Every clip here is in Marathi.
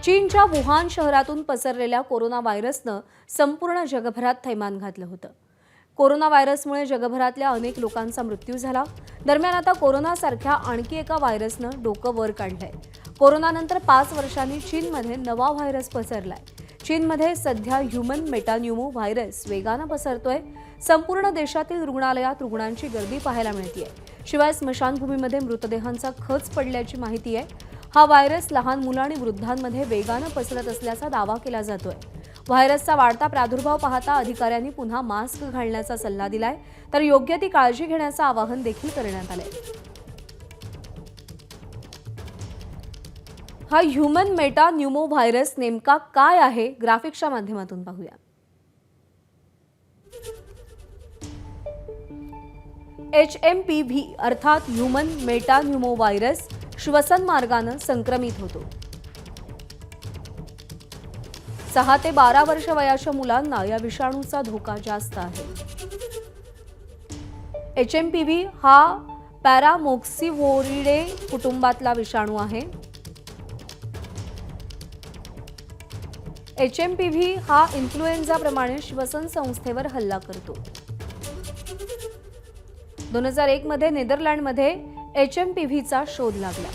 चीनच्या वुहान शहरातून पसरलेल्या कोरोना व्हायरसनं संपूर्ण जगभरात थैमान घातलं होतं। कोरोना व्हायरसमुळे जगभरातल्या अनेक लोकांचा मृत्यू झाला। दरम्यान आता कोरोनासारख्या आणखी एका व्हायरसनं डोकं वर काढलंय। कोरोनानंतर 5 वर्षांनी चीनमध्ये नवा व्हायरस पसरलाय। चीनमध्ये सध्या ह्यूमन मेटान्यूमो व्हायरस वेगानं पसरतोय। संपूर्ण देशातील रुग्णालयात रुग्णांची गर्दी पाहायला मिळतेय। शिवाय स्मशानभूमीमध्ये मृतदेहांचा खच पडल्याची माहिती आहे। हा व्हायरस लहान मुलं आणि वृद्धांमध्ये वेगानं पसरत असल्याचा दावा केला जातोय। व्हायरसचा वाढता प्रादुर्भाव पाहता अधिकाऱ्यांनी पुन्हा मास्क घालण्याचा सल्ला दिलाय, तर योग्य ती काळजी घेण्याचं आवाहन देखील करण्यात आलंय। हा ह्यूमन मेटान्यूमो व्हायरस नेमका काय आहे, ग्राफिक्सच्या माध्यमातून पाहूया। HMPV अर्थात ह्यूमन मेटान्यूमो व्हायरस श्वसन मार्गाने संक्रमित होतो। 6 ते 12 वर्ष वयाच्या मुलांना या विषाणूचा धोका जास्त आहे। HMPV हा पॅरामोक्सिव्हिरिडे कुटुंबातला विषाणू आहे। HMPV हा इन्फ्लुएन्झाप्रमाणे श्वसन संस्थेवर हल्ला करतो। 2001 मध्ये नेदरलँडमध्ये HMPVचा शोध लागला।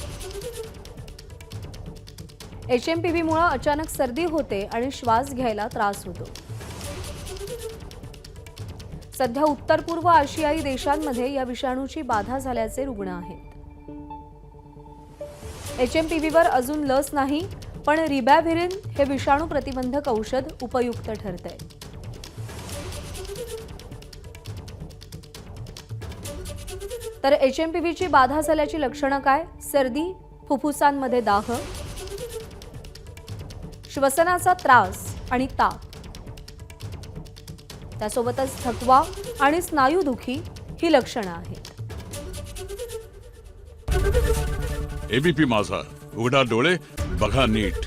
HMPV मुळे अचानक सर्दी होते आणि श्वास घ्यायला त्रास होतो। सध्या उत्तर पूर्व आशियाई देशांमध्ये या विषाणूची बाधा झाल्याचे रुग्ण आहेत। HMPV वर अजून लस नाही, पण रिबॅव्हिरिन हे विषाणू प्रतिबंधक औषध उपयुक्त ठरतंय। तर HMPVची बाधा झाल्याची लक्षणं काय? सर्दी, फुफ्फुसांमध्ये दाह, श्वसनाचा त्रास आणि ताप, त्यासोबतच थकवा आणि स्नायुदुखी ही लक्षणं आहेत। एबीपी माझा, उघडा डोळे बघा नीट।